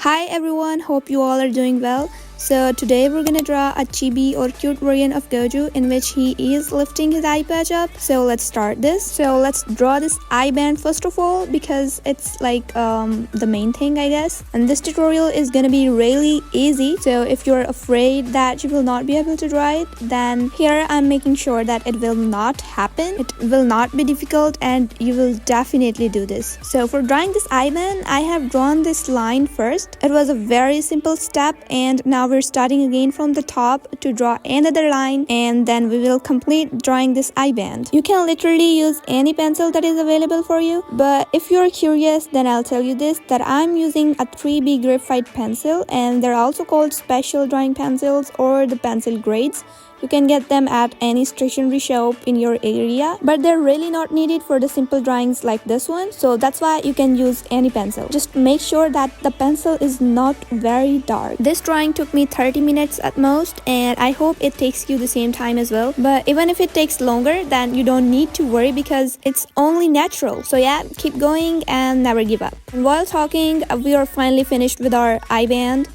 Hi everyone, hope you all are doing well. So today we're gonna draw a chibi or cute version of Gojo in which he is lifting his eye patch up. So let's start this. So let's draw this eye band first of all because it's like the main thing I guess. And this tutorial is gonna be really easy. So if you're afraid that you will not be able to draw it, then here I'm making sure that it will not happen. It will not be difficult and you will definitely do this. So for drawing this eye band, I have drawn this line first. It was a very simple step and now we're starting again from the top to draw another line and then we will complete drawing this eye band. You can literally use any pencil that is available for you, but if you're curious then I'll tell you this, that I'm using a 3B graphite pencil and they're also called special drawing pencils or the pencil grades. You can get them at any stationery shop in your area, but they're really not needed for the simple drawings like this one, so that's why you can use any pencil. Just make sure that the pencil is not very dark. This drawing took me 30 minutes at most and I hope it takes you the same time as well, but even if it takes longer then you don't need to worry because it's only natural. So yeah, keep going and never give up. And while talking, we are finally finished with our eye band.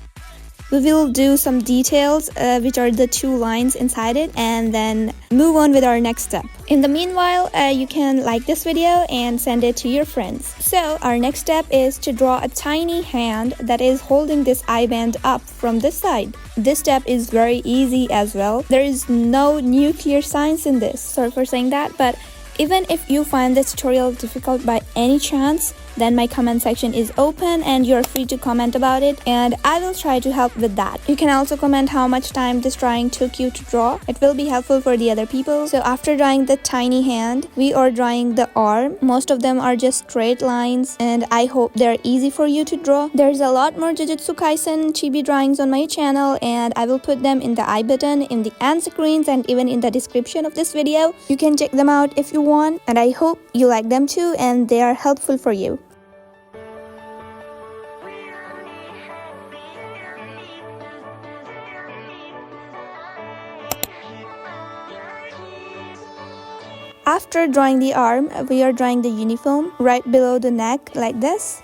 We will do some details which are the two lines inside it and then move on with our next step. In the meanwhile, you can like this video and send it to your friends. So our next step is to draw a tiny hand that is holding this eye band up from this side. This step is very easy as well. There is no nuclear science in this. Sorry for saying that, but even if you find this tutorial difficult by any chance, then my comment section is open and you're free to comment about it and I will try to help with that. You can also comment how much time this drawing took you to draw. It will be helpful for the other people. So after drawing the tiny hand, we are drawing the arm. Most of them are just straight lines and I hope they're easy for you to draw. There's a lot more Jujutsu Kaisen chibi drawings on my channel and I will put them in the I button, in the end screens and even in the description of this video. You can check them out if you want and I hope you like them too and they are helpful for you. After drawing the arm, we are drawing the uniform right below the neck like this.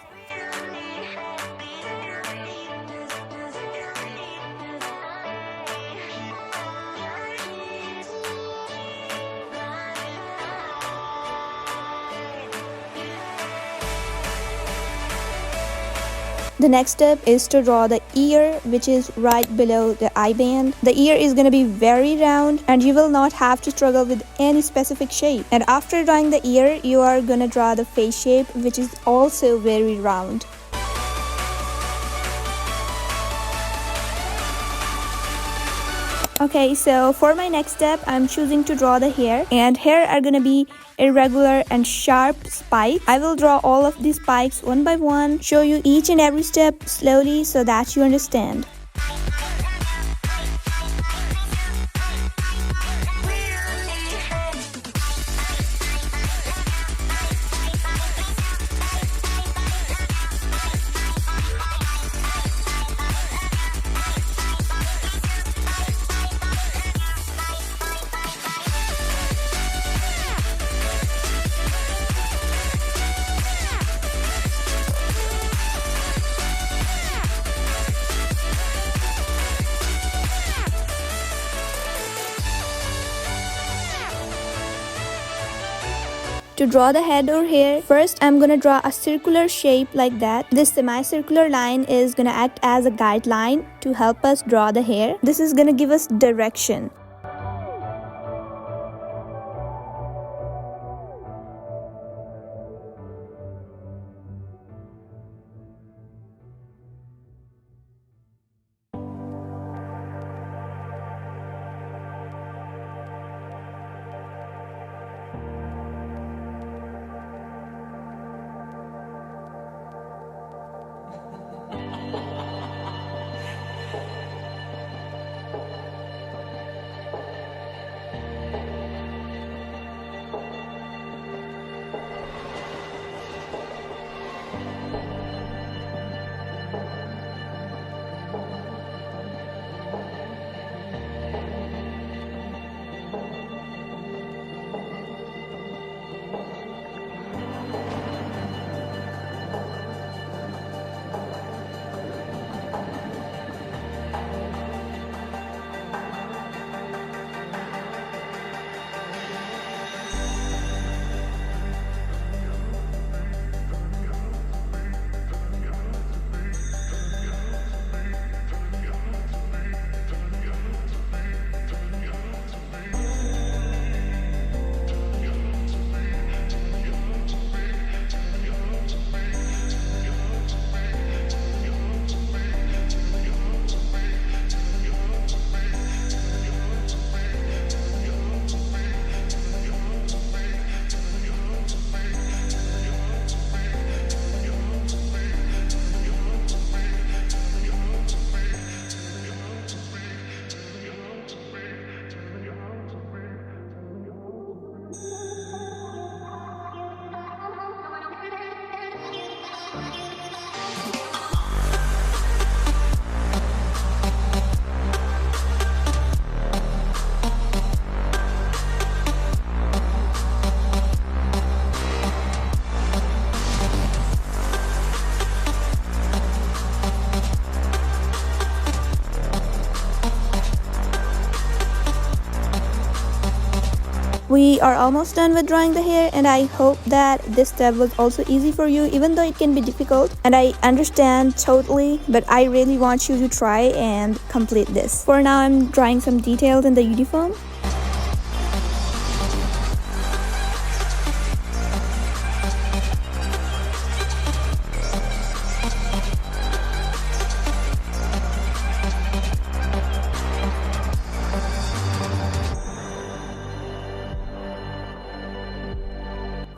The next step is to draw the ear, which is right below the eye band. The ear is going to be very round and you will not have to struggle with any specific shape. And after drawing the ear, you are going to draw the face shape, which is also very round. Okay, so for my next step, I'm choosing to draw the hair and hair are gonna be irregular and sharp spikes. I will draw all of these spikes one by one, show you each and every step slowly so that you understand. To draw the head or hair, first I'm gonna draw a circular shape like that. This semicircular line is gonna act as a guideline to help us draw the hair. This is gonna give us direction. We are almost done with drawing the hair, and I hope that this step was also easy for you, even though it can be difficult, and I understand totally, but I really want you to try and complete this. For now, I'm drawing some details in the uniform.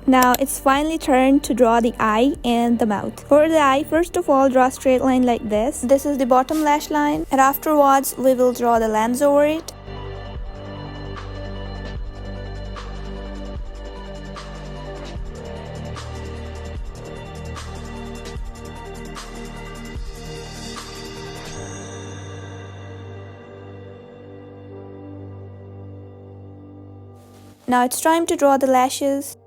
Now it's finally turned to draw the eye and the mouth. For the eye, first of all, draw a straight line like this. This is the bottom lash line, and afterwards we will draw the lens over it. Now it's time to draw the lashes.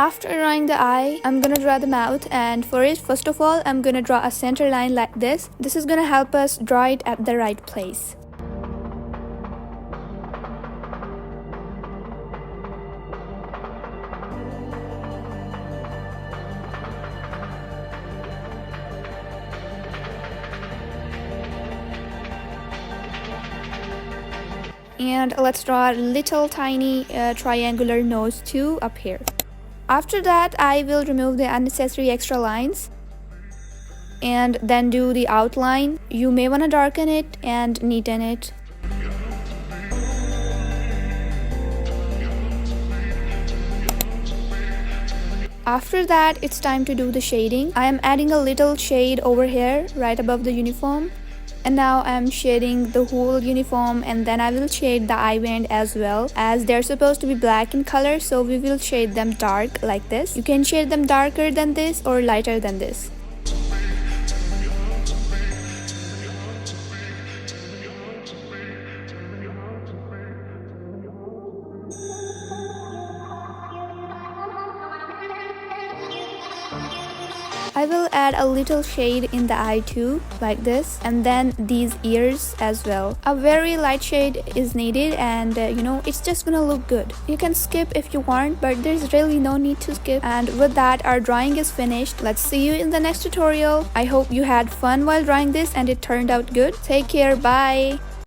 After drawing the eye, I'm gonna draw the mouth, and for it, first of all, I'm gonna draw a center line like this. This is gonna help us draw it at the right place. And let's draw a little tiny triangular nose too up here. After that, I will remove the unnecessary extra lines and then do the outline. You may want to darken it and neaten it. After that, it's time to do the shading. I am adding a little shade over here right above the uniform. And now I'm shading the whole uniform, and then I will shade the eye band as well, as they're supposed to be black in color, so we will shade them dark like this. You can shade them darker than this or lighter than this. I will add a little shade in the eye too, like this, and then these ears as well. A very light shade is needed, and it's just gonna look good. You can skip if you want, but there's really no need to skip. And with that, our drawing is finished. Let's see you in the next tutorial. I hope you had fun while drawing this and it turned out good. Take care, bye!